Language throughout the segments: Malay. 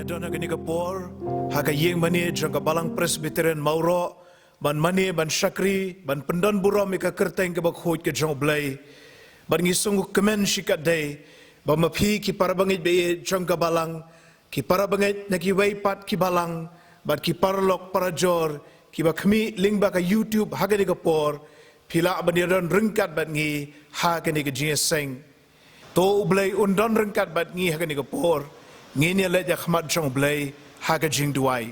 Niadon hagani kapor, haga yeng mani jong Balang Presbyterian Mawroh, ban mani ban syakri, ban pendon buram ika kerteng ke khot ke jong Blei, ban ngisung kemen shikat day, ban mapi ki parabangeit be jong Balang, ki parabangeit na ki weipat ki Balang, ban ki parlok parajor, ki ba kami lyngba ka YouTube hagani kapor, pila ban niadon rengkat ban ngi hagani ke Jingiaseng. To U Blei Un don rengkat ban ngi hagani kapor. Ngini let ya khmat jong Blei haga jing duai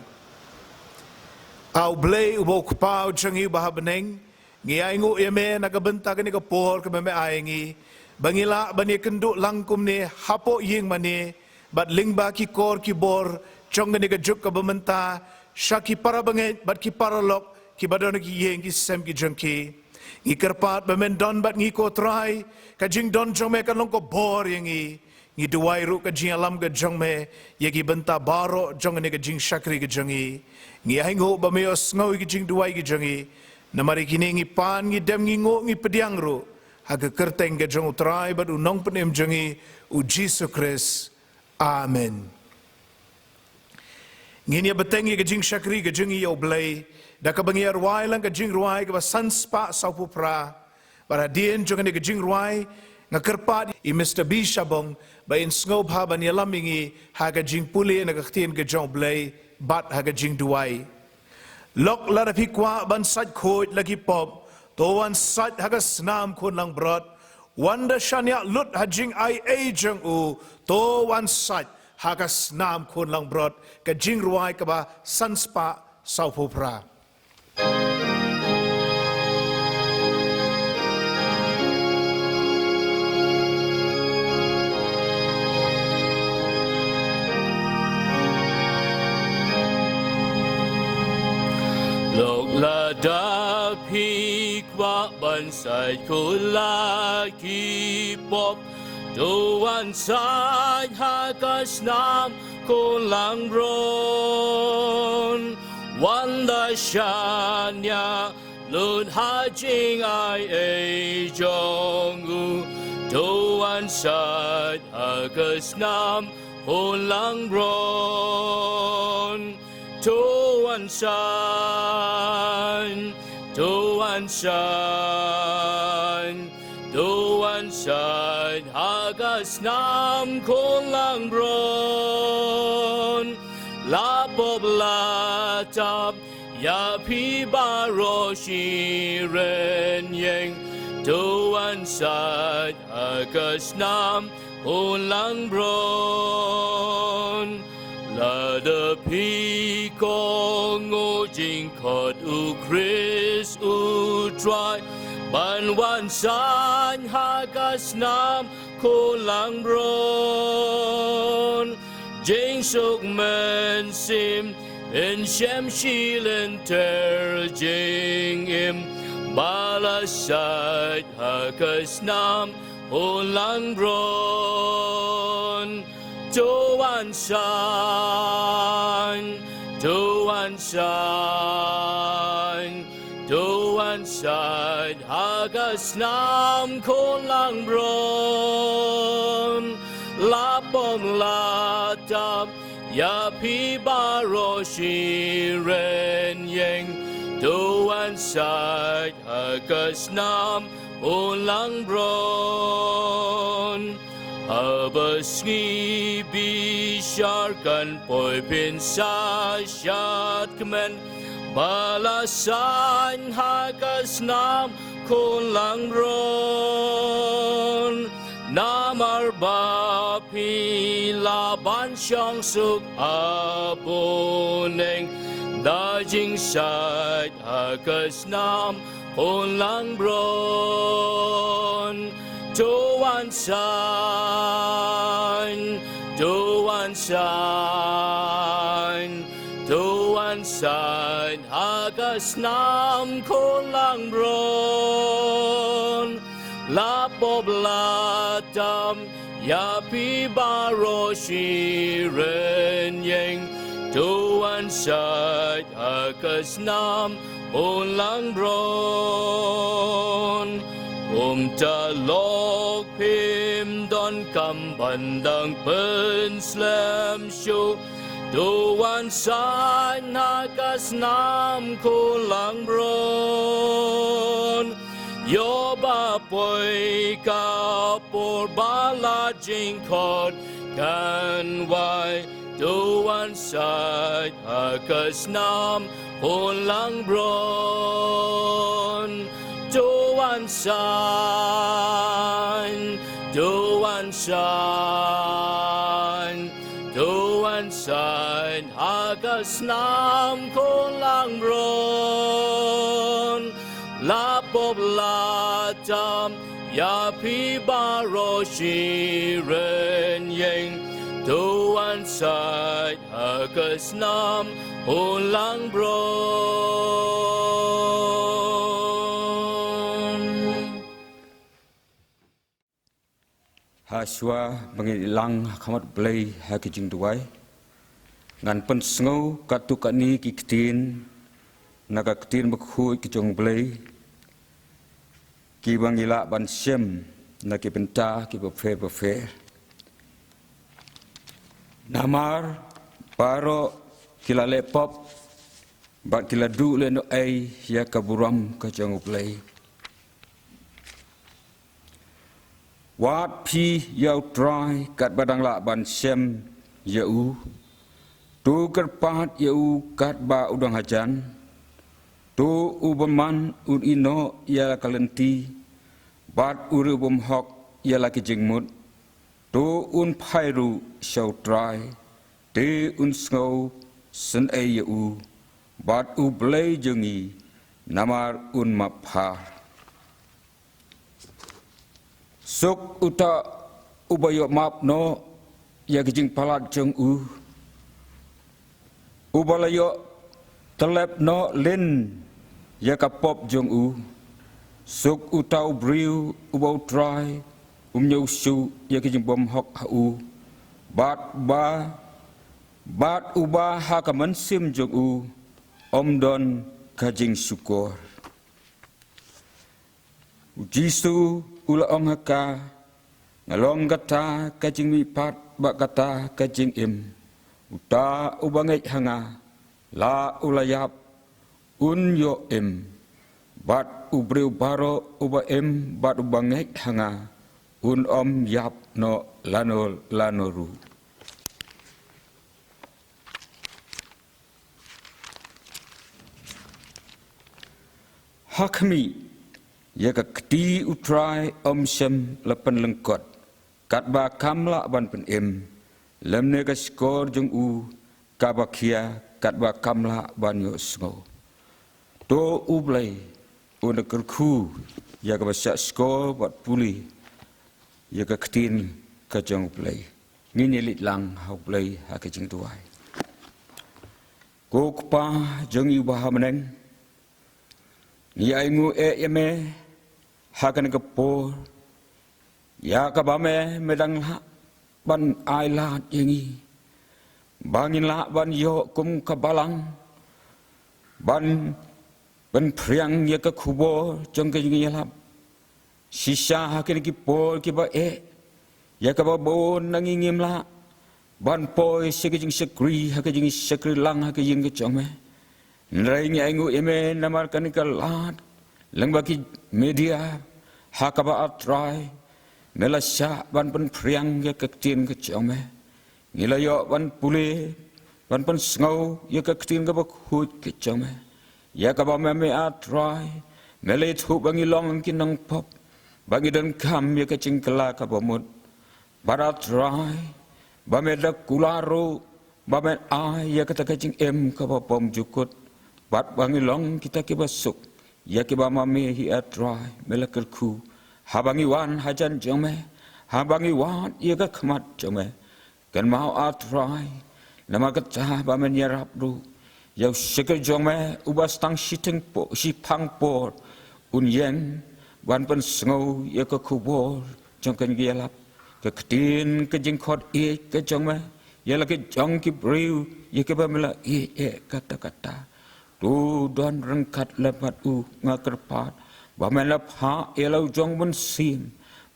au Blei ubo kupau jangi baha beneng ngi aingu yeme naga benta gani ka por ke meme aingi bangila bani kenduk langkum ni hapo ying mani bat lyngba ki kor ki bor jong gani ka juk ka bementa syaki parabangeit bat ki paralok ki badon ki yeng ki sem ki jengki ngi kerpat bemen don bat ngi ko trai ka jing don jong me kan long ko bor yengi ngi duai ru ka jing alam ka jong me yegi benta baroh jong ne ka jing syakri ka jongi ngi aingo ba me snoh ki jing duai ki jongi namari kini ngi pan ngi dem ngi ngo ngi pediang ru haga kerteng ka jong utrai ba unong penem jongi u Jesus Christ amen ngi ni betengi ka jing syakri ka jongi U Blei da ka bangi arwai lang ka jing ruai ka sanspa saupupra para dien jong ne ka jing ruai ngakerpat I Mr. B Shabong ba in sngewbha ba nialamingi haga jing puli na Ktien U Blei bat haga jing duai lok larapi kwa ban sat khot lagi pop to wan sat haga snam khon lang brot wanda shanya lut hajing ai jeng u to wan sat haga snam khon lang brot ka jing ruai ka ba sanspa saupupra Lok lada pi kwa ban sai ko la ki pop do wan sai ha ka snam ko lang ron wan da shanya lun ha jing ai jong u do wan sai ha ka snam ko lang ron to one shine, hagas nam kolang bron, la poblatab, ya pi baroh shiren yeng, to one side, hagas nam kolang bron. La de pi kong o jing khot u Chris u try ban wan san hagas nam ko lang bron jing suk mynsiem in shem shilen ter jing im balasat hagas nam ko lang bron to one shine, hagas nam kolang bron, lapong latap, ya pi baroh shiren yeng, to one side, hagas nam kolang bron. Habas ngi bisyarkan poi pinsa syat kemen balasan hagas nam kolang ron namar bapi laban syang suk aboneng dajing syat hagas nam kolang ron to one shine, hagas nam kolang bron, la poblatam, ya pi baroh shiren yeng, to one side, hagas nam kolang bron. Talok pim don kam bandang penslam show Tuan san hakas nam kulang bron Yo bapoy kapor bala jingkot kan wai Tuan san hakas nam kulang bron Tuan san hagas nam kulang bron Lapop latam yapi baroh shiren yeng Tuan san hagas nam kulang bron Haswa mengilang kamat Blei haki jing duai ngan pen snoh katuk ni ki Ktien naga Ktien bekhui ki jong Blei ki Ialap mynsiem na ki benta ki befer namar baroh kila lepop bat kila du le no ai ya kaburam ka jong Blei wat pi yau try kat badang la mynsiem yau tu kerpat yau kat ba udang hajan tu ubaman un ino ya kalenti bat uru bum hok ya laki jingmut tu un phairu shau try te un snoh sen ai yau bat U Blei jengi namar un mapha Suk uta ubayo map no ya kijing palat jeng ubalayo telep no lin ya kapop jeng suk uta ubriu ubau try nyau su ya kijing bom hok bat uba ha ka mynsiem jeng omdon kajing syukur Jisu ula ong haka ngalong kata kajing mipat bak kata kajing uta ubangeit hanga la ulayap un yo bat ubreu baroh uba bat ubangeit hanga un yap no lanoru hakmi ya ka kti utrai sem lapan lengkot kat ba kamla ban pen lemne ka skor jung kabakia kat ba kamla ban yo snoh to U Blei Un kyrkhu ya ka basak skor bat puli ya ka Ktien ka jong Blei ngini lit lang hau Blei ha ka jing tuai ko kpa jong yu ba meneng ni ai ngu yame hakan kepor ya kabame medang la ban ai lat yengi bangin la ban yo kum ka balang ban priang ya ka khubor jong ka Jingialap sisa hakan kipor kiba ya ka babon nangingim la ban poi sekejing sekri hakajing sekri lang hakajing ka jong me nrai ngi ai ngu eme namar kan ka lat lyngba ki media hakaba atrai melasya ban pen priang ya Ktien ke jome ngilayo ban pule ban pen snoh ya Ktien ke bakhut ke jome ya ka ba me atrai mele thu bangi long ki nang pop bangi dan kam ya ka cingkela ka bomut baratrai ba me da kularo ba me ai ya ka ta ka cing ka ba pom jukut bat bangi long kita ke basuk ya ke ba mame hi atrai mele kyrkhu habangi wan hajan jome habangi wan ya ka khmat jome kan mau atrai nama ka cha ba men yarap du ya sikal jome ubas tang siteng po si pang por un yen ban pen snoh ya ka khubor jong kan Ialap ka Ktien ka jing khot ka jome ya la ke jong ki briu ya ke ba mela kata tu don rengkat lepat ngakerpat bamelap ha elau jong mynsiem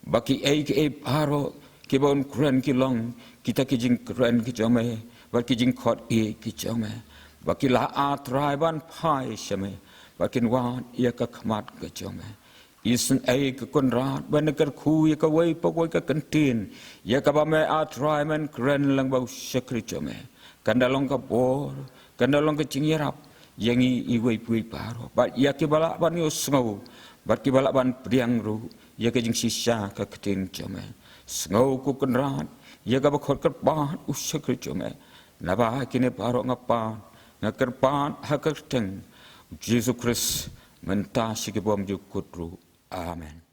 baki ke baroh ke bon kren ki long kita ki jing kren ki jome bagi jing khot ki jong me bagi la atrai ban pai shame bagi wan ia ka khmat ke jong me isen ai ke konrat ban ker khu ia ka wei pokoi ka kentin ia ka ba me atrai man kren lang bau shakri jong me kandalong ka bor kandalong ka jingiarap yang i wei pui paro ba ia ki bala ban yo snoh bat ki bala ban priang ru ia ka jing sisa ka ketin jong me snoh ku konrat ia ka ba khot ka ba ushakri jong me naba kini paro ngapa ngakerpan hakateng Jesus Christ mentasi ke bom jukutru amen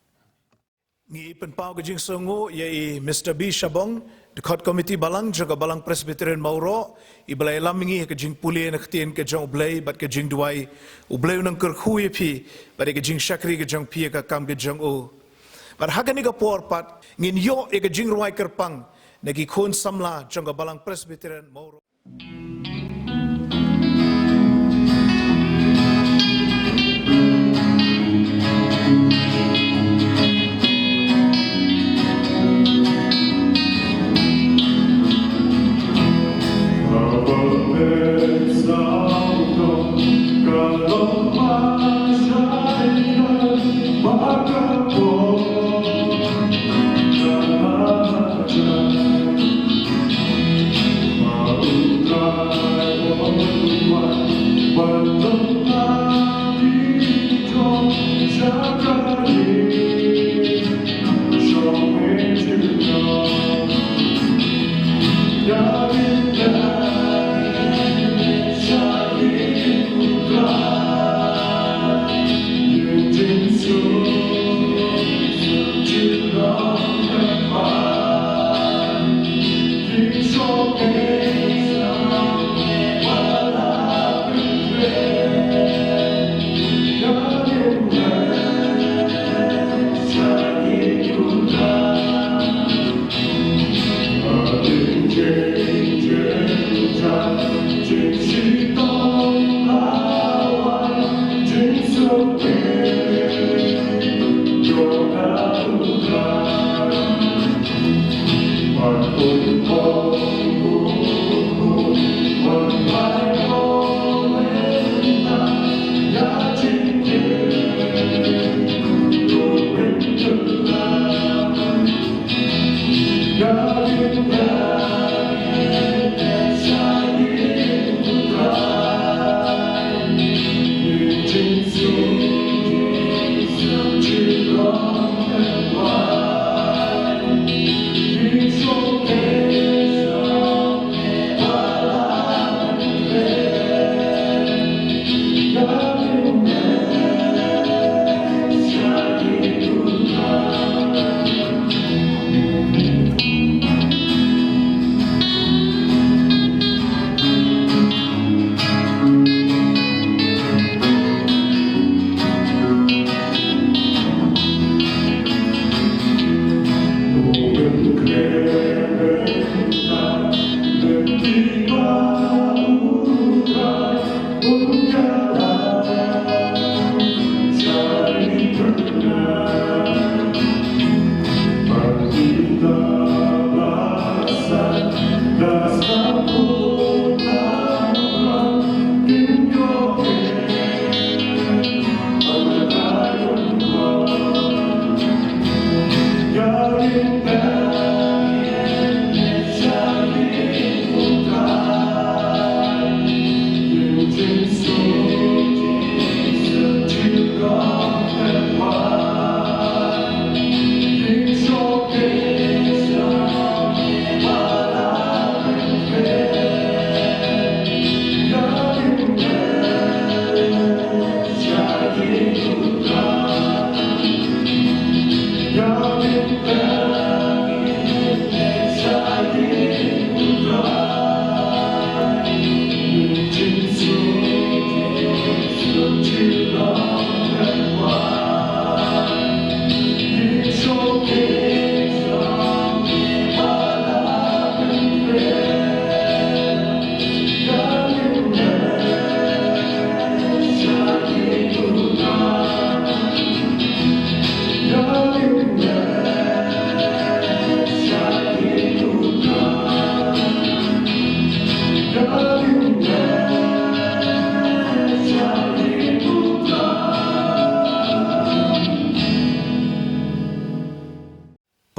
Ngi penpau ke Jingiaseng yai Mr. B Shabong the khot committee Balang jaga Balang Presbyterian Mawroh I Blei lamingi ke jing puli na Ktien ke jong U Blei bat ke jing duai U Blei Un kyrkhu pi bat ke jing shakri ke jong pi ke kam ke jong u bat hagani ka por pat ngin yo ke jing ruai kerpang nagi khon samla jaga Balang Presbyterian Mawroh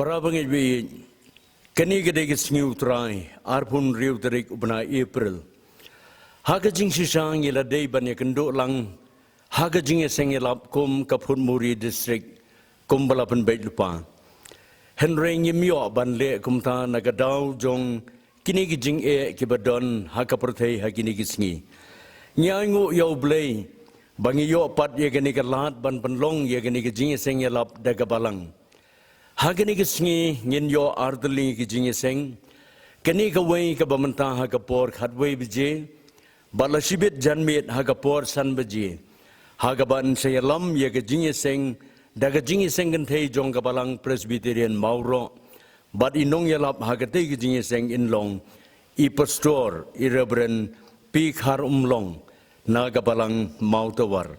parabangeit kani gede sngewbha trai arpun riu tarik ubna April haga jing sisang ila dei banya kendo lang haga Jingiaseng Ialap kum kapun muri district kum balapan bait lupa henry nyimyo ban le kumta nagadau jong kini jing kiba don haka perthei hakini sngi nyangu U Blei bangi yo pat ye gani lat ban penlong ye gani Jingiaseng Ialap daga Balang hagani sngi ngin yo ardli Jingiaseng kani kawai ka bamanta ha kapor khatwei bije balashibit janmit ha kapor san bije hagaban sayalam ye Jingiaseng daga Jingiaseng ganthei jong ka Balang Presbyterian Mawroh but Nongialap hagatei Jingiaseng inlong I pastor I Reverend P khar umlong naga Balang mautawar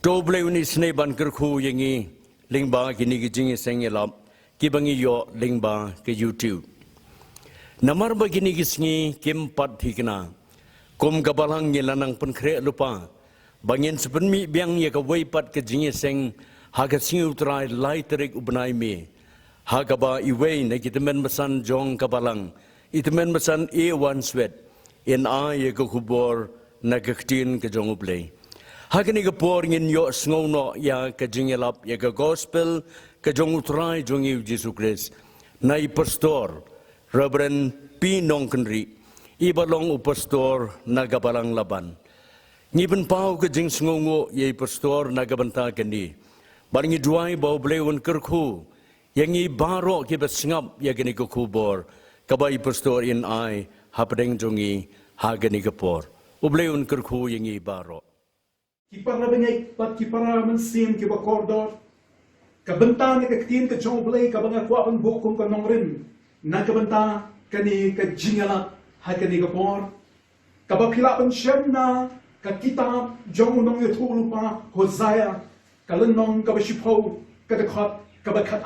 U Blei Un isne ban kyrkhu yengi lyngba kini Jingiaseng Ialap kibangi yo lyngba ke YouTube namar bagini gisngi kim pat hikna kum ka Balang ngilanang penkre lupa bangin sepenmi biang ye ka weipat ke Jingiaseng haga sngewbha trai lai terik ubnai me haga ba iwei na kitemen besan jong ka Balang itemen besan A1 swet in ye ka khubor na Ktien ke jong U Blei haga ni ka por ngin yo snoh ya ka Jingialap ya ka gospel ka jong utrai jong Yesus Christ na I pastor Reverend P Nongkynrih I balong u pastor naga Balang laban ngiben pau ke jing sngongo ye pastor naga banta kani baringi duai U Blei Un kyrkhu yangi baroh kiba sngap ya gani ko khubor kabai pastor in ai hapdeng jongi hagani kapor U Blei Un kyrkhu yangi baroh ki parabangeit pat ki para mynsiem kiba kordor kabenta ni Ktien ka jong U Blei kabanga kwa ang bukom ka Nongkynrih na kabenta kani ka Jingialap hakani kapor kabakilapan siyam na ka kitab jong unong yutulu pa Hosea kalenong kabashipo kadakot kabakat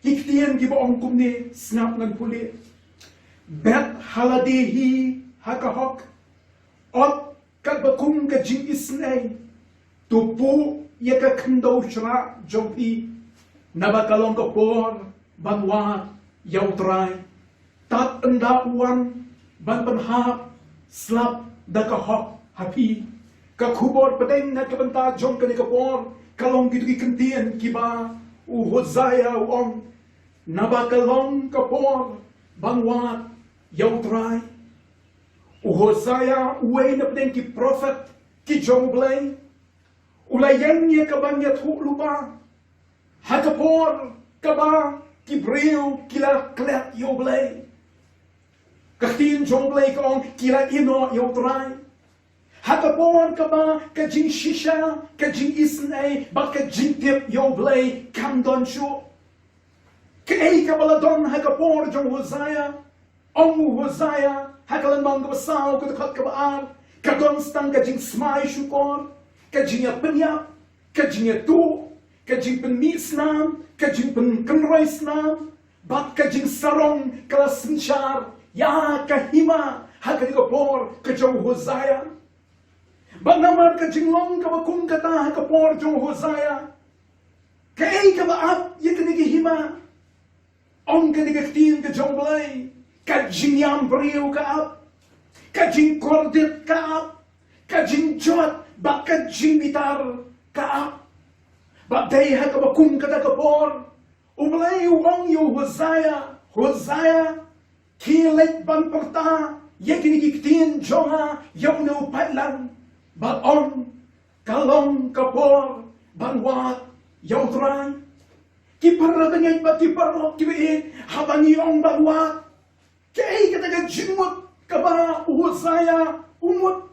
Ktien kiba ongkum ni snap ng puli bet haladehi hakahok ot kalbakum ka Jingiaseng tupu yaka kendo shra jompi nabakalong kapor banwat yautray tat endauan ban penhap slap dakahok hapi ka khubor pedeng na kabenta jong kani kapor kalong gitu ki Ktien kiba u Hosea u ong nabakalong kapor banwat yautray u Hosea uway na pedeng ki prophet ki jong U Blei ulayan niya kabanyat lupa hakapor kaba kibril kila klet U Blei Ktien jong U Blei kong kila ino yautray hakapor kaba ka jing shisha ka jing isnay bak ka jing tip U Blei kamdon shu kay kabaladon hakapor jong Hosea ong Hosea hakalan mong kabasaw kadakot kabaar kadon stang ka jing smay shukor ka jing apenya ka jing tu ka jing penmisnam ka jing penkenroy snam bak ka jing sarong kala sinchar ya kahima hakani kapor ka jong Hosea banamar ka jinglong kabakum kata hakapor jong Hosea kay kabaap yakani hima ong kani Ktien ka jong U Blei ka jingyam briu kaap ka jing kordit kaap ka jing jot bak ka jing bitar kaap bak day hakabakum kata kapor U Blei ong yu Hosea kilit ban perta yakini Ktien jonga yaw na upatlan bak on kalong kapor banwat yautray ki parabangeit bat ki baroh ki bein habangi ong banwat kay kataga jingmut kaba Hosea umut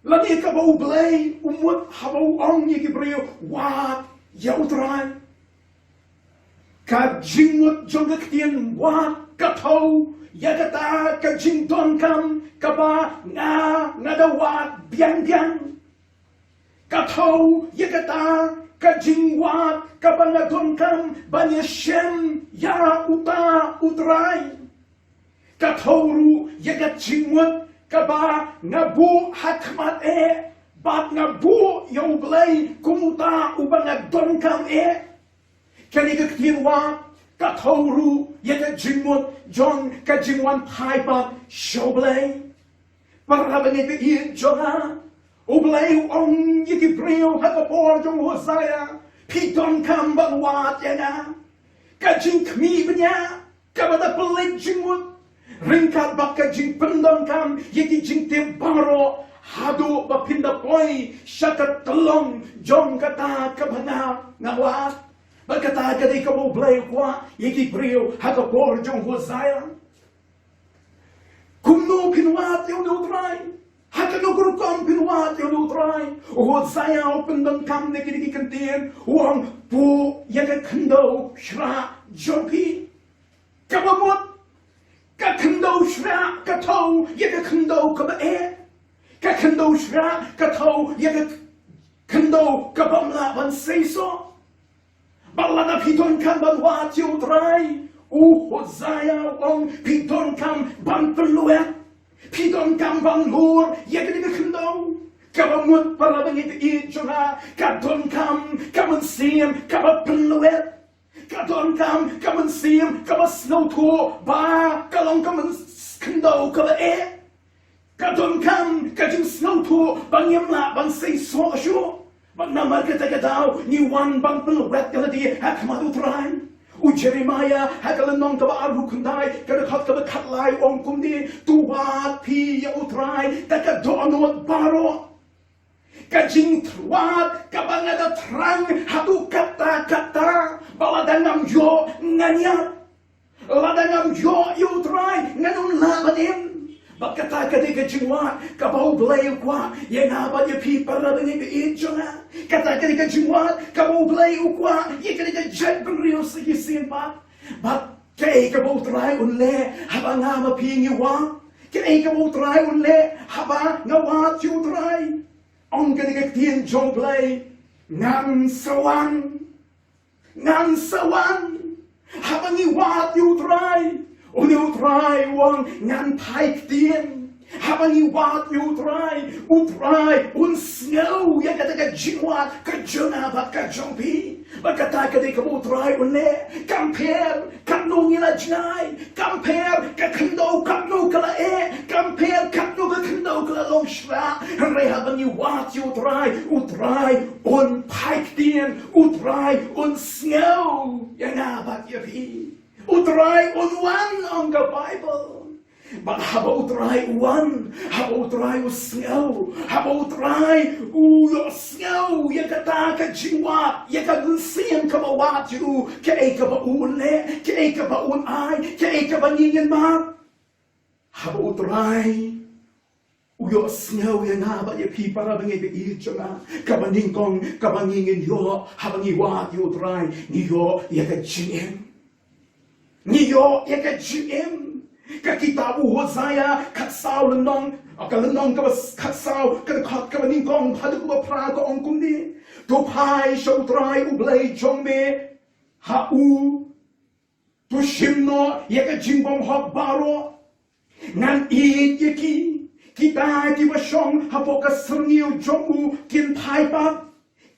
lagi kaba U Blei umut habaw ong yikibriyo wat yautray ka jingmut jong Ktien wat kataw yagata ka jingdon kam kaba nga dawat biang kataw yagata ka jingwat kaba nga don kam banyashem ya uta utray katawru yagat jingwat kaba nga bu hakmat bat nga bu U Blei kumuta ubang nga don kam kani ka Ktien wat ka thoru ye ka jingmut jong ka jingwan thai pa U Blei parabangeit i jonga U Blei Un ye ki breu ha ka por jong Hosea pi don kam bang wat ya na ka jing khmi bnya ka bada pelik jingmut ringkat bak ka jing pendon kam ye ki jing te baroh hadu bapinda poi syakat telong jong kata kabana ngawat berkata kadai ka U Blei kwa yeki brio haka por jong Hosea kumno pinwat yo no try haka no kurkom pinwat yo no try Hosea open dan kam ne kini kantien wang pu yaka kando shra jopi kabamot ka kando shra ka to yaka kando ka ba ka kendo shra ka thau ya ka kendo ka bamla ban seiso balada piton kan ban wa tiu trai u Hosea ong piton kam ban peluet piton kam ban lur ya ka kendo ka bamut parabangeit i jonga ka don kam ka mynsiem ka ba peluet ka don kam ka mynsiem ka ba snoh ba ka long ka kendo ka ba kadon kam kajing snow to bang yamla bang say so sure bang namar kata daw ni wan bang pelwet kala di hakmadu try u Jeremiah hakala nong ka aru kundai kada khat ka khatlai ong kumdi tu wat pi ya utrai taka donot baro kajing truat kabanga terang hatu kata baladangam yo nganya ladangam yo utrai nganun labadim Bakata kadika jingwa kabau Blei kwa yang apa dia pi parabangeit i jonga kata kadika jingwa kabau Blei kwa ye kadika jet brio sigi simba but kay kabau try unle haba ngama pi ngiwa kay kabau try unle haba ngawa tu try ong kadika Ktien U Blei ngan sawan haba ngiwa tu try Unu try wang ngan pai Ktien haba ni wat utrai un snow ya kata ka jingwa ka jona ba ka jompi ba kata ka de ka utrai unne compare ka nongila jnai compare ka kendo ka no kala compare ka no ka kendo kala long shra re haba ni wat utrai un pai Ktien utrai un snow ya na ba ya pi utrai un one on the Bible. But how about try one? How about try snow? How about try snow? Ya kata ka jingwa, ya ka mynsiem ka mawat you, ka ka ba unle, ka ba unai, ka ba ngingen ma. How about try? Uyo snow ya na ba ya pi parabangeit i jonga, ka ba ningkong, ka ba ngingen yo, habangi wat you try, ni yo ya ka jingem. Ni yo ya ka jingem. Kakita Hosea katsau lenong akalenong ka katsau ka khot ka ning kong hadu ba pra ko ong kumdi to pai shou trai U Blei jong me ha u to shimno ye ka jingbom hok baro ngan I yeki kita ki ba shong ha po ka srniu jong u kin pai pa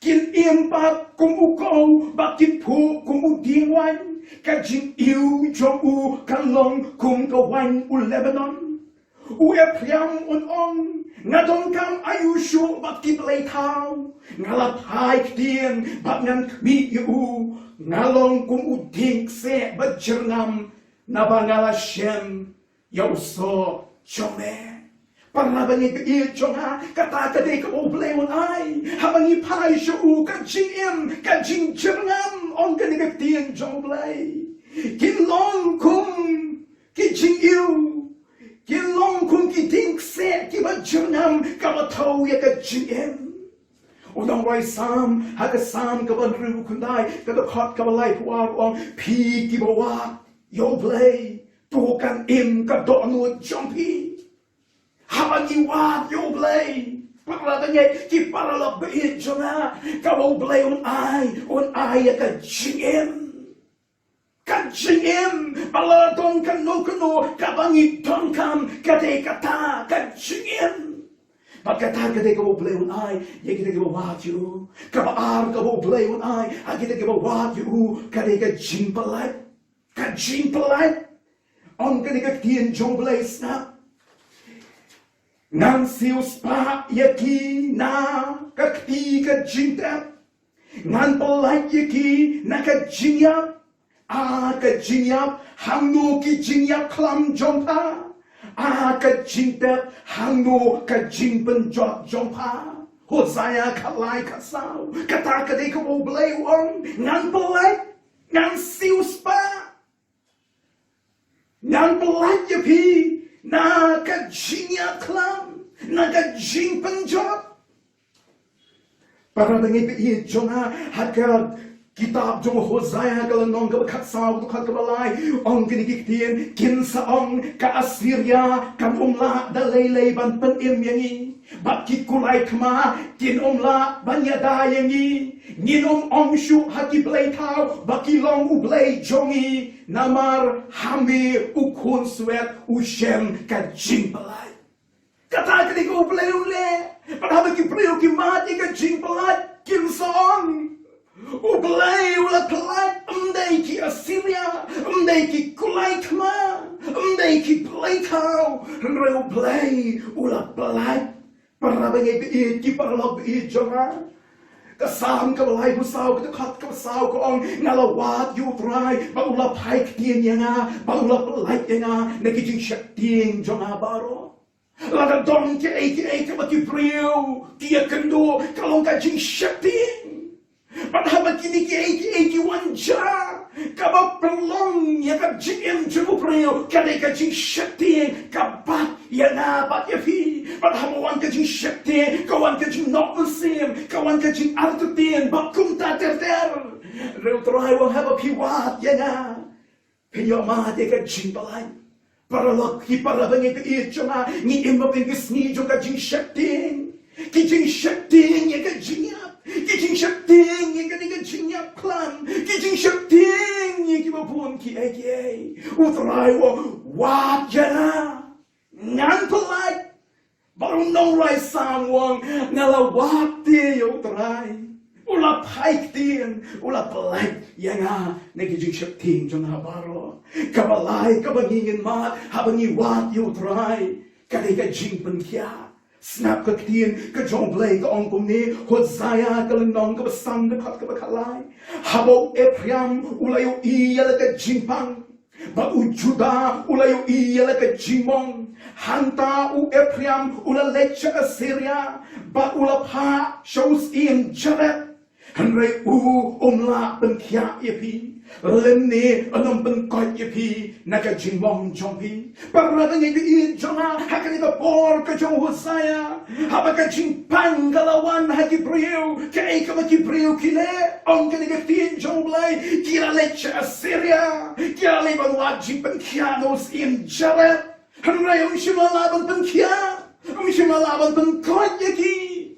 kin im pa kum u ko ba kin pu kum u dingwan ka jing iu jong u kan long kum ka wan u Lebanon u e priam un ong ngadon kam ayu shu bat ki Blei tau ngala pai Ktien bat ngan kmi u ngalong kum u ding se bat jernam na bangala shem yo so chome parabangeit i jonga kata kadai ka U Blei Un ai habangi pai shu ka jing ka jing jernam ong ka ni Ktien U Blei kin long kum ki jing iu kin long kum ki ding se ki ba jernam ka ba tau ya ka jing Udang roi sam haga sam ka ba ru kundai ka da khot ka ba lai puar ong pi ki ba wa U Blei tu kan im ka do nu jompi habangi wat U Blei parabangeit ki paralab bei jona ka U Blei un ai ya ka jingem baladong kan no ka bangi ton kam kate kata ka jingem Pagkata kate ka U Blei Un ai ye kite ka wat ka ba ar ka U Blei Un ai agite ka wat kate ka jing palai kajing pelai on kani Ktien U Blei snap ngan siu spa yaki na kakti kajing tap ngan pelai yaki na kajing yap kajing yap hangnu ki jing yap klam jongpa kajing tap hangnu kajing penjot jongpa Hosaya kalai kasau kata kadai ka U Blei Un ngan pelai ngan siu spa ngan pelai yapi na kajing yap klam na kajing penjot parabangeit i jonga haka kitab jong Hosea kalau nong ke kasau tu khat kebalai ong kini Ktien kin sa ong ka Assyria kam umla dalai ban pen im yangi bat ki kulai kma kin umla ban yada yangi ngin ong shu haki blei tau baki long U Blei jongi namar hami ukun swet ushem ka jing balai kata kini U Blei Un le padahal ki priu ki mati ka jing balai kin sa ong U Blei ula pelat umdai ki Assyria umdai ki kulai kma umdai ki plei tau U Blei ula pelat parabangeit i ki parlog i jonga kasam ka balai busau ka khat ka busau ko ong ngalawat yu trai ba ula pai Ktien yanga ba ula pelat yanga neki jing shakting jonga baroh lada dong ki ai ka ki priu ki kendo kalong ka jing shakting padahal kini ki wanja kaba pelong ya ka jim jumu preo kada ka jing shakti kabat ya na bat ya fi padahal wan ka jing shakti kawan ka jing mynsiem kawan ka jing artutin bakum ta ter reu trai wa haba piwat ya na penyo ma de ka jing balai paralok ki parabangeit i chama ni imba pingis ni jo ka jing shakti ki jing shakti ya ka jing Kijing shakting yang kani kijing yap klan kijing shakting yang kiba pun ki ai utrai wo wat jana ngan pelai baru nong rai sang wong ngala wat te utrai ula pai Ktien ula pelai yang ne kijing shakting jana baroh kabalai kabangingin mat habangi wat utrai kadai kijing penkia snap ka Ktien ka U Blei ka ong kum ni Hosea ka nong ka basam na khat ka bakalai habo Ephraim ulayo iyala ka jimpang ba u Juda ulayo iyala ka jimong hanta u Ephraim ula lecha Assyria ba ula pa shows in Jaret hanrei u umla penkia yapi lemni anam penkot yapi naka jimong jongpi parabangeit i jonga hakani ka por ka jong Hosea haba ka jimpang galawan haki priu ka ka maki priu kile ong kani ka Ktien U Blei kila lecha Assyria kila leban wajib penkianos in Jaret hanrei shimalaban penkia shimalaban penkot yaki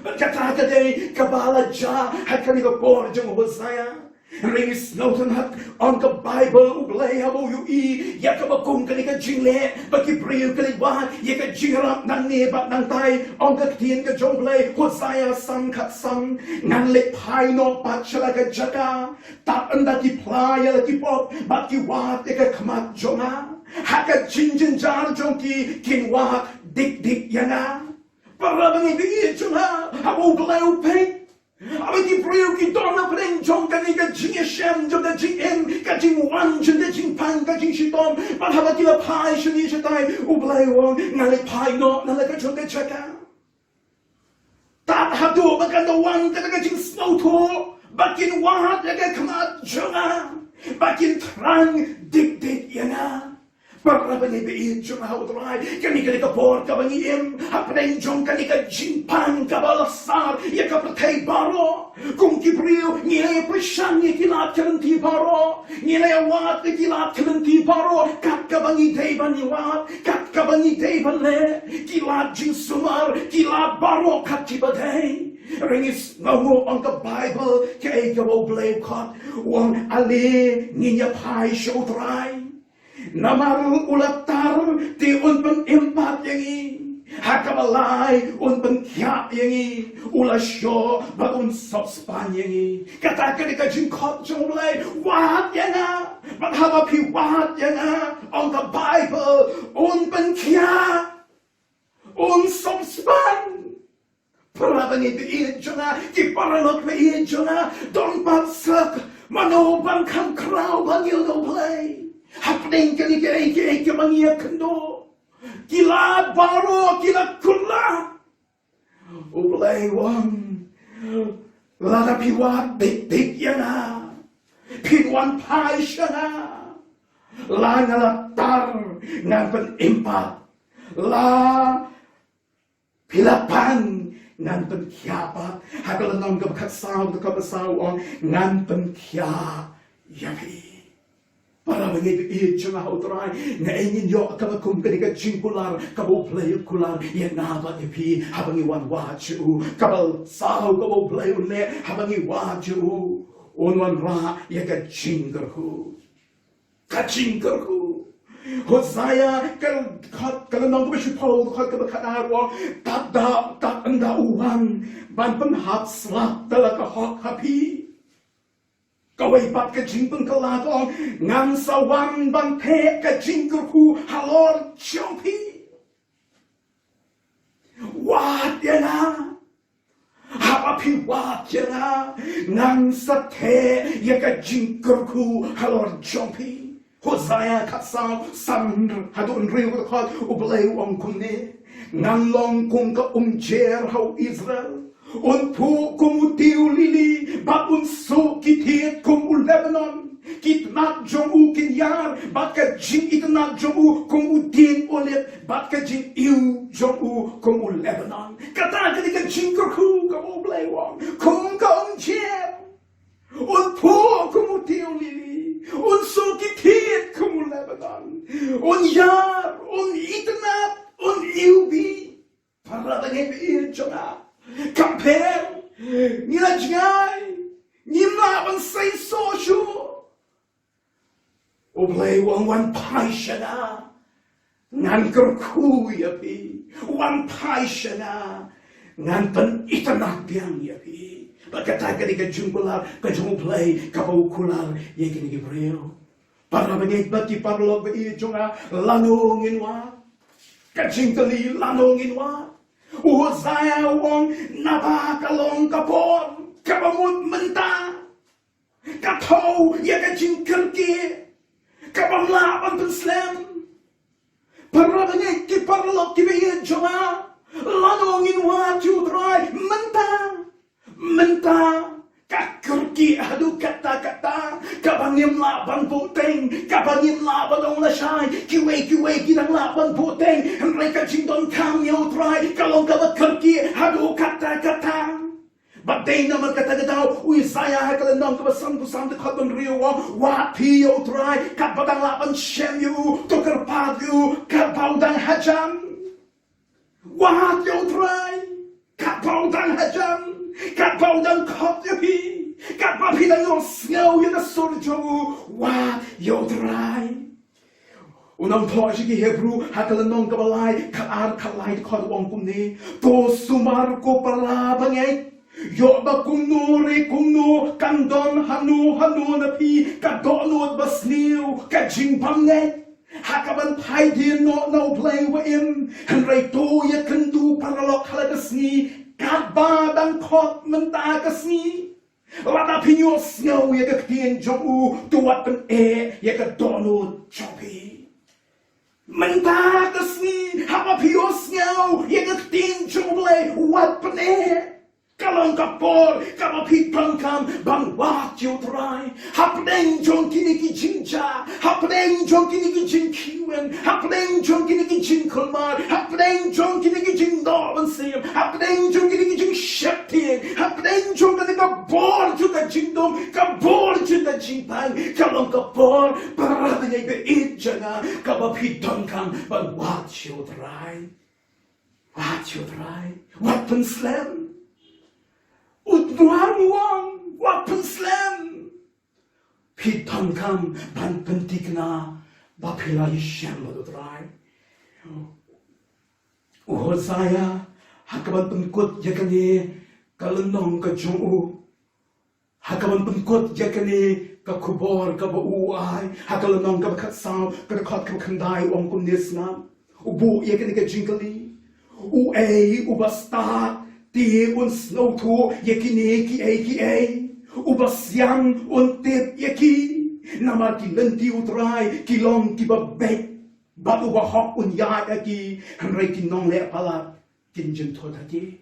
kata kadai kabala ja hakani ka por jong Hosea Ringis nautan hak on ka Bible U Blei habo yu i ya ka bakum kani ka jingle baki priu kani wat ya ka jingrap nan ne bat nang tai on ka Ktien ka U Blei Hosea sang khat sang ngan le pai no pat chala ka jaka tak anda ki playa la ki pop bat ki wat ya ka khamat jonga haka jinjin jar jongki kin wat dik yana parabangeit i jonga habo U Blei U Pei Abang priu ki dona preng jong kani ka jingiasem jong da jing ka jing wan jong da jing pang ka jing shitom but haba ki la pai shini shatai U Blei Un ngale pai no na la ka jong ka chaka tat hadu ba ka da wan ka jing snoh to bakin wat ya ka khamat jonga bakin trang dik yana parabangeit i jonga utrai kani ka por ka bangiem apreng jong kani ka jing pang ka balasar ya ka patay baroh kung ki priu ngilay presyan ni kilat kalanti baroh ngilay wat ni kilat kalanti baroh kat ka bangitay ban ni wat kat ka bangitay ban le kilat jing sumar kilat baroh kat kibaday ringis ngawo ang ka Bible kay ka U Blei khot wang ali nginya pai show try namaru ulatar ti unpan impat yangi hakabalai unpan kya yangi ulasyo bagun sopspan yangi katakan ka jing khot U Blei wat yana but how about you what on the Bible on ben kia on some span parabangeit jona ki paralok me jona don parsak mano bang kam krau bang U Blei happening ke mangia kendo kila baroh kila kula U Blei Un lada piwat big yana pinwan pai shana la ngalatar ngan pen impat la pilapan ngan pen kiapat hakala nong ka khasaw ka pasaw on ngan pen kia yapi para mengit chunga utrai na engin yo ka kum ka jingkular ka bo play kular ye na ba pi habangi wan wa chu kabal saw ka bo play ne habangi wa chu onwan ra ye ka kyrkhu Hosea kalau nong bersih pol khot ka khanar tak anda uang ban penhap slap tala ka hok hapi kawai pat ka jingpeng kalatong ngam sawan ban the ka kyrkhu halor chompi wat yana hapapi wat yana ngam sathe ye ka kyrkhu halor chompi Hosea kasaw sandr hadun riu khot U Blei Un kumne ngang long kum ka jer hau Israel un pu kum tiu lili ba un so kitet kum U Lebanon kit nak jong kin yar ba ka jing it nak jong kum din olet ba ka jing U jong kum U Lebanon kata ka kyrkhu ka U Blei Un kum ka jer un pu kum tiu lili un so kitet kum Lebanon un yar un itnat un iubi parabangeit jona compare ni la jai ni ma ban say so shu U Blei Un wan paishana ngan kyrkhu yapi wan paishana ngan pen itnat biang yapi Bakata ka jungkular ka U Blei ka bau kular ye kini Gabriel para mengit bati parlog be jonga lanongin wa ka jingkali lanongin wa Hosea wong naba kalong kapor ka bamut menta ka thau ye ka jingkerki ka bamla ban slam para mengit ki parlog ki be jonga lanongin wa tu try menta kakurki adu kata kabangim la ban puteng kabangim la badong la shai kiwe kinang la ban puteng mereka jindon kam yo try kalong kakurki adu kata badai nama kata Isaiah kalau nong kebesan kusam de khot ban riu wa pi yo try kabadang la ban shem you tukar pad you kabaudang hajam wa yo try kabaudang hajam Kat bau dan khot yapi, kat bapi dan yo snow ya na sol jogu wa yo dry. Unang thoji ki Hebrew hakala nong kabalai kaar kalai khot wong kumni to sumar ko parabangeit yo ba kumno kandon hanu na pi kadonot basniu ka jingpangeit hakaban pai din no U Blei Un hanrai to ya kendu paralok halabasni Kaba dan khot menta kasni lada pinyo snow ye ka ktien U tuat pen ye ka donut chopi menta kasni haba pinyo snow ye ka ktien U Blei wat pen kalong kapor kaba pi pangkam bang wat yo try hapdeng jong kini ki jinja hapdeng jong kini ki jinkiwen hapdeng jong kini ki jinkolmar hapdeng jong kini ki mynsiem hapdeng jong kini ki sheptien hapdeng jong kini ka bor ju ka jingdom ka bor ju ka jingpang kalong kapor parabangeit be jana kaba pi pangkam bang wat yo try wat pen slam Udnuan wang wapen slam Piton kam ban pentikna bapila ishem modutrai Hosea, hakaban pengkut yakani kalenong ka jong hakaman pengkot ya kane ka khubor ka uai hakalanong ka khat sao ka khot ka khandai kum nisna ubu ya kane ka jingli u basta ti un snoh thu ya kine ki ubasyang un tip ya ki nama ki lenti utrai ki long ki babek bat uba hok un ya ki hanrai ki nong le pala kin jin thot ki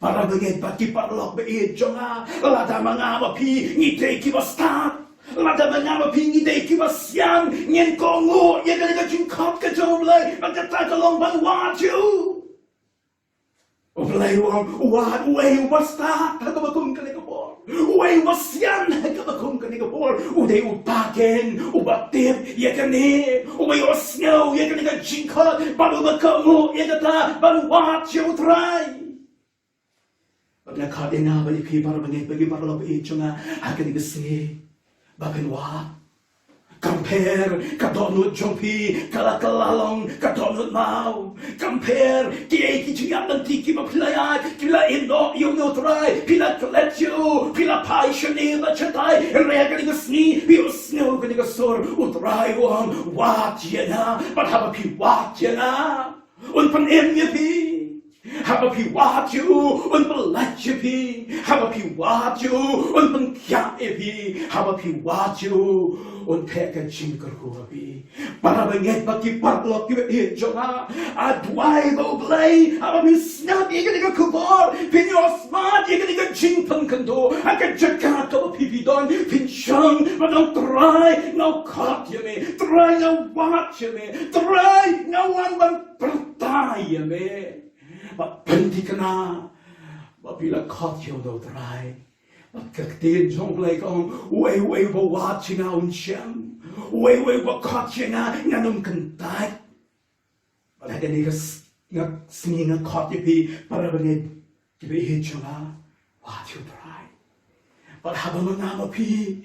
parabangeit bat ki parlok be jonga lada mangama pi ni te ki basta lada mangama pi ni te ki basyang nyen kongo ya ka jing khot ka jom lai ba ka ta long ban wa chu U Blei Un wat uei basta ka bakung ka ni khubor uei wasyan ka bakung ka ni khubor udei utaken ubatip ya kani uei snoh ya kani ka jingkhot baru bakamu ya kata baru wat chu trai pag nakadena bali pi parabangeit bagi parlo be chunga hakani besi bakan wa compare kadonut jongpi kala-kalalong kadonut mau compare ki jingap nanti ki maplayat kila indo yung try pila kletyo pila pai shani la chatai rega ni sni pi snoh ni sor utrai wang wat yana but haba pi wat yana un pan em ye pi haba pi wat you un palat ye pi haba pi wat you un pan kya ye pi haba pi wat you un peka kyrkhu pi parabangeit baki parlok ki jonga adwai U Blei haba pi snap ye ka khubor pin yo smart ye ka jingpan kando aka jaka ka pi don pin shang but don't try no khot ye me try no wat ye me try no one but pertai ye me but penti kana but bila khot yo do try Ktien U Blei kong uei ba watching un shem uei ba khot nga nganum kantai but ada ni nga singi nga khot pi parabangeit ki be chunga what you try but haba ngama pi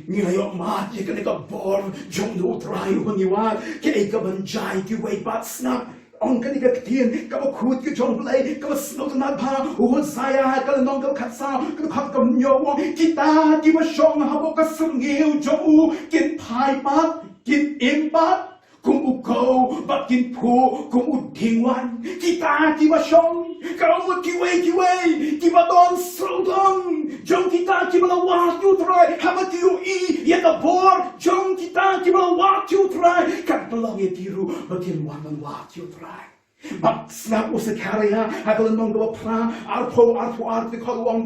ni ayo mat ye ka bor jong do try ni wa ke ka banjai ki wei bat snap ông cái này cái tiền các bác khut cái trong lấy các bác snoh na pa u saya các nong các khát sao các khát cầm nhau kita ki bác song ha bác sum nghêu cho u kin thai bát kin im bát cùng u câu bát kin phu cùng u thiên wan kita ki bác song các ông một ki wei ki bác don sâu don trong kita ki bác wa tu try ha bác ki u ya ka bor trong kita ki bác wa tu try các belong ye tiru bác kin wan wa tu try But snap usa karya hakalan mong gawa pra arpo arte kol wang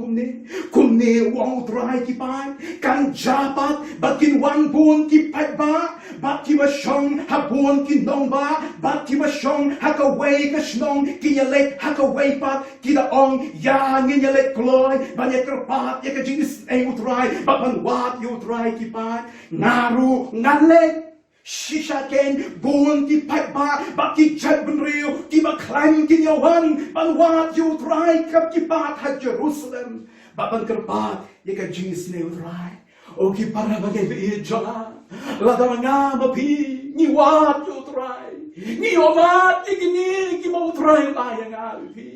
kumni wang dry ki pai kan japat bakin wang buon ki pai ba bat ki shong ha buon ki nongba bat ki shong hakaway ka snong ki yalek hakaway pat ki da ong ya ngin yalek gloy banyak kerpat ya ka jingis ay dry bat man wat you dry ki pai ngaru ngalek Shisha ken buon ki pagba baki chat benriu ki ba climb ki yawan ban wat you try kap ki bat ha Jerusalem baban kerpat ye ka jingis ne try o ki parabangeit be jona la da nga ma pi ni wat you try ni omat ki mo try la ya nga pi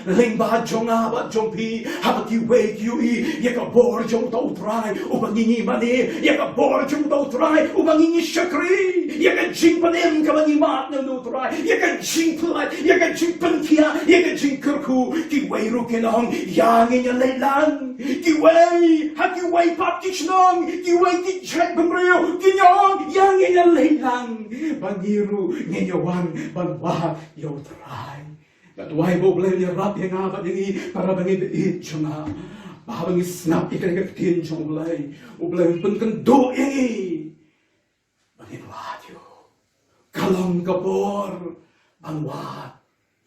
lyngba jonga ba jongpi haba ki wei ki ye ka bor jong do try o bangingi mani ye ka bor jong do try o bangingi shakri ye ka jing panem ka bangi mat no try ye ka jing plat ye ka jing pankia ye ka jing kyrkhu ki wei ru kenong yang in le lang ki wei ha ki wei pat ki shnong ki wei ki chat bamreu ki nyong yang in le lang bangiru ngenyawan ban wa yo try Why U Blei ni rap yang apa ini parabangeit it chunga bahabangi snap ikan Ktien U Blei U Blei pun kendo ini bangin wat yo kalong kapor bang wat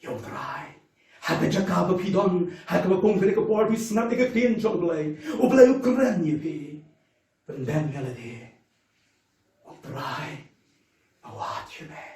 yo try haka jaka ba pidon haka ba pong kene kapor bi snap ikan Ktien U Blei kren ni pi pendan ngalade U try wat yo be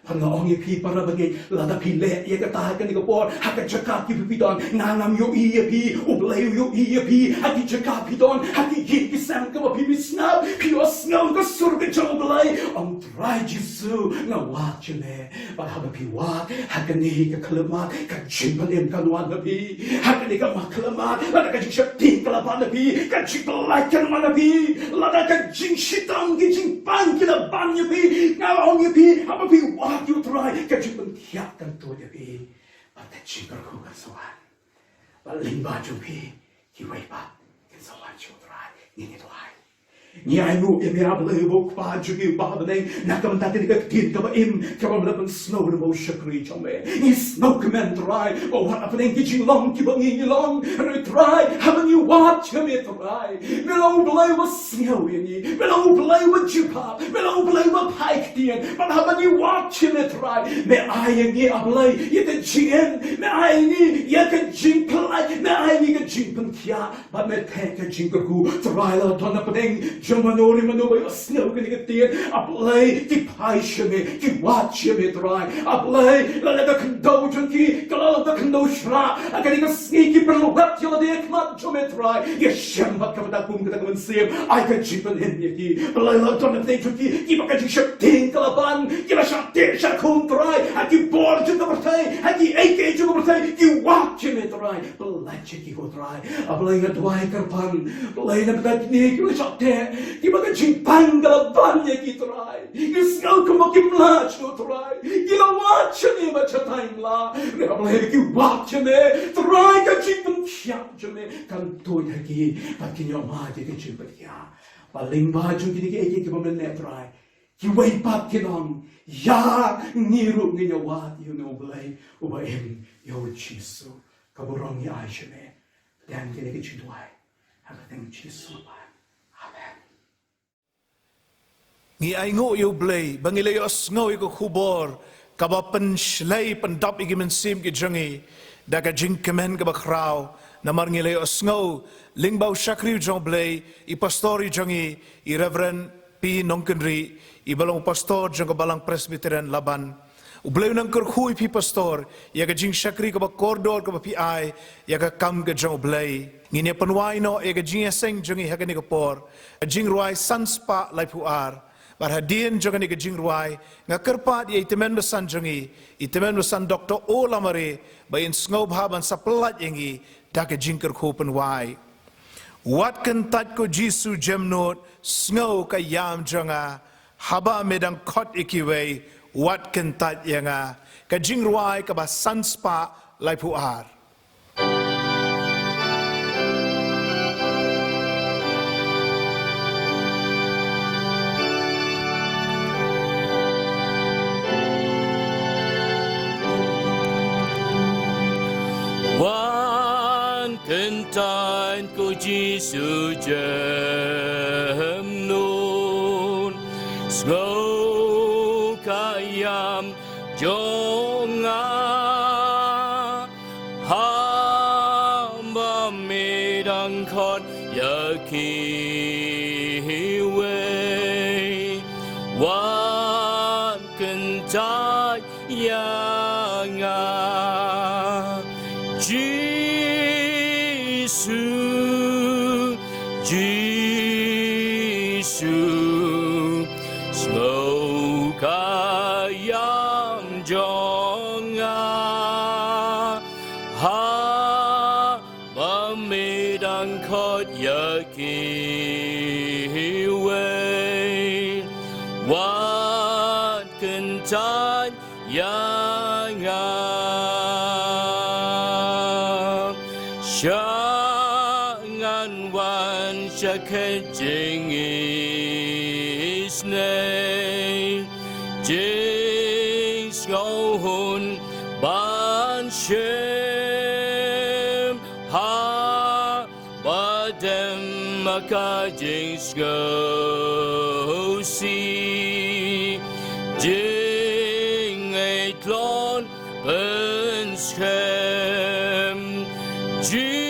Pangong ye pi parabangeit lada pi le ye ka ta ka ni kapor haka jaka ki pi don ngangam yo ye pi U Blei yo ye pi haki jaka pi don haki ye ki sam ka pi snap pi o snow ka sur ka U Blei ông trai Giêsu là wat cho nè và hàm bị wat hàm này cái kalamat cái chuyện bên em cái loan là bị hàm này cái mặc kalamat là cái chuyện tin cái lapan là bị cái chuyện lại cái mà là bị là cái chuyện shitang cái chuyện ban cái là ban như bị ngao ông như bị hàm bị wat you try cái chuyện bên thiệt cái tôi là bị và cái chuyện cái khu cái swan và lyngba chung bị cái vậy ba cái swan chịu try nghe nghe try Nya ngu Ialap Balang bok pa jugi ba beneng nakam tati ka tin ka ba im ka ba laban snow na mo shakri chome ni snow command try o what happening ki long ki ba ngi long and try haven't you watch him try Balang Blei was snow ni Balang Blei was jupa Balang Blei was Ktien but haven't you watch him try me ai ni ablay ye the jin me ai ni ye ka jin play me ai ni ka jin pen kya but me take ka jin kyrkhu try la don happening Jamanori manoy snow kini Ktien ablay ki pai sheme ki watch sheme try ablay la la ka ndo junki kala la ka ndo shra akani ka sneaky pero wet yo de kmat chome try ye shem ba ka da kum ka mynsiem I ka jipen hin ki ablay la don the junki ki ba ka jik tin kala ban ki ba sha te sha kum try aki bor jin ka bertai aki ek jin ka bertai ki watch sheme try ablay ki go try ablay ga dwai ka pan ablay na ka ni ki sha te ki ba ka jipang ka ban ye ki try ki snow ko ki mlach no try ki la watch ni ba cha time la ne ablay ki watch ni try ka jipen kya jone kan to ya ki ba ki nyo ma ki jipen kya ba lyngba ju ki ki ba men ne try ki wait pa ki non ya ni ru ni nyo wa you know blay u ba em yo Giêsu ka borong ni ai shene dan ki ki chitwai ha ka teng Giêsu ba amen Ngi ai ngộ U Blei bangilay snow ko khubor kaba pen shlay pen dap igi mynsiem ki jangi daga jing kemen kaba kraw namar ngilay snow lyngba shakri U Blei I pastori jangi I Reverend P Nongkynrih I balong pastor jang Balang Presbyterian laban U Blei Un kyrkhu I pastor yaga jing shakri kaba kordor kaba pi ai yaga kam ke jang U Blei ngi panwai no yaga jingiaseng jangi haga ni kapor jing ruai sanspa lai puar Barhadian jangan ni kejing ruai ngakerpat ia itemen besan jangi itemen besan Dr. O lamare bayin sngewbha ban sapelat yangi dak kejing kyrkhu penwai wat kentat ko Giêsu jemnot snow ka yam janga haba medang khot ikiwei wat kentat yanga kejing ruai ka ba sanspa lai puar Wan kentan ko Giêsu jemnon snow kayam jonga hamba medang khot yakiwe wan kentan yanga Giêsu snow kayam jonga ha bamedang khot yakiwe wat kentan yanga Shangan wan shaket jing is name jing skohun ban shem ha badem maka jing sko si jing ngeit lon ben shem Giêsu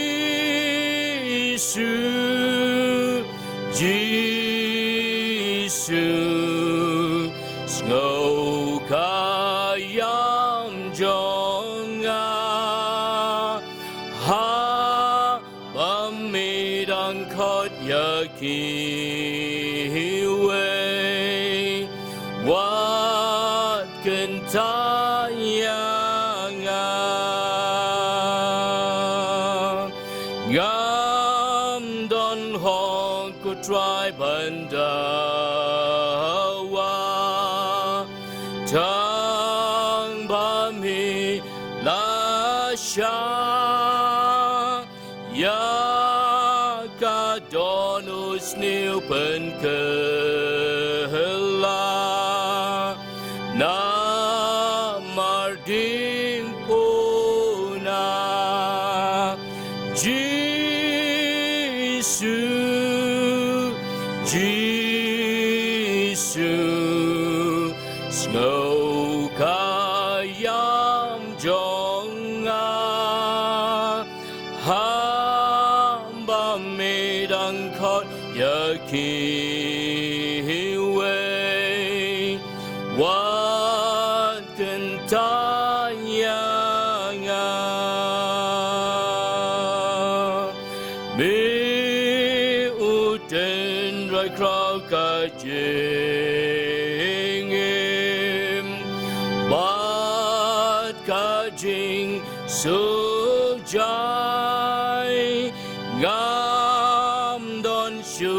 snow kayam jonga ha bamedang khot yakiwe tayangan ngam don hong ku try bandawa tang bami lasha ya ka donus new pen kehela na marding puna Jesus snoh kayam jonga hamba medang khot yakiwe wan kentayanga me uten rai krau ka jingim bat ka jing sujai ngam don shu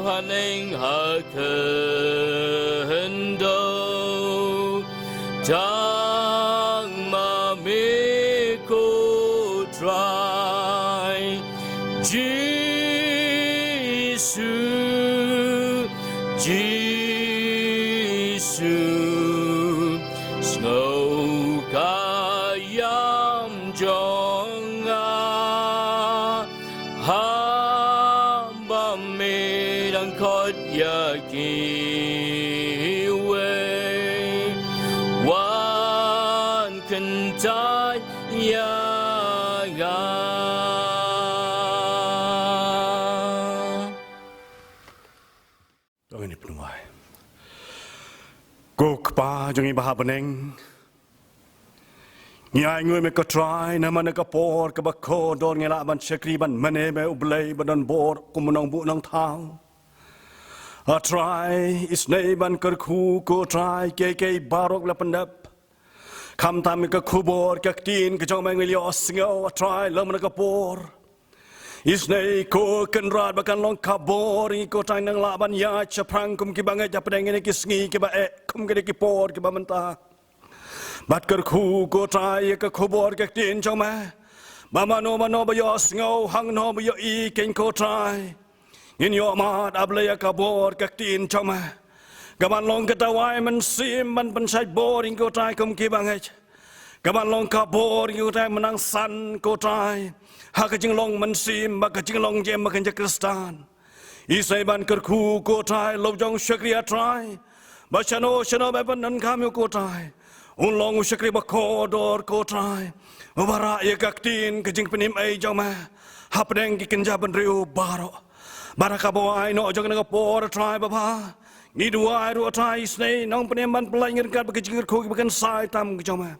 haneng hakendo tang ma me ko try Jesus snoh kayam jonga hamba medang khot yakiwe wan kentai yaga Ini penungai. Kok pa jangi baha beneng. Ngai ngui me try na mana por ka kordor ngela ban sekri ban mane me U Blei badan bor kumunong bu nong thau. A try isnei ban kyrkhu ko try ke baroh la pandap. Kam tam ka khubor ka Ktien ka jong ngelios sngewbha a try la mana por. Isnei ko kenrat bakan long khubor ko try nang la ban ya chaprang kum ki bangai japdeng ni ki sngi ki ba kum ki por ki ba menta. Bat kyrkhu ko try ka khubor ka Ktien jong ma mano ba yo snoh hang no ba yo I ken ko try. Ngin yo mat ablaya ka bor ka Ktien jong ma. Gaman long ka tawai mynsiem man pensai boring ko try kum ki bangai. Gaman long khubor ko try menang san ko try. Haka jinglong mynsiem baka jinglong jem baka Kristan. Isai ban kyrkhu ko try lo jong shakria try. Ba shano ba ban kam ko try. Unlong shakri ba kordor ko try. Ubara ye ka Ktien ka jing penim ai jong ma. Hapdeng ki kenjaban riu baroh. Baraka boai no jong na por try ba. Ni dua try isnei nong penim ban pelai ngirkat baka jing kyrkhu bakan sai tam jong ma.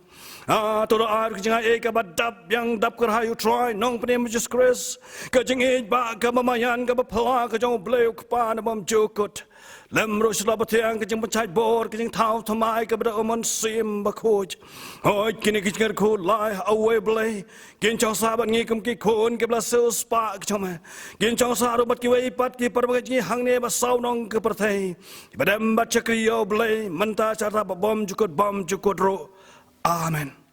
Todo air kejinga eka badap yang dap kerhayu try nong penim Jesus Christ kejingit ba ka mamayan ka bapala ka jong bleu kpa na bom jukut lem ro sla batiang kejing pencai bor kejing thau thamai ka bada mynsiem ba khoj hoi kini kejing kho lai away blei kin chong sa ban ngi kum ki khon ke bla so spa ka chong kin chong sa ro bat ki wei pat ki par ba ji hang ne ba sau nong ke perthei badam ba chakri U Blei menta cara bom jukut ro. Amen.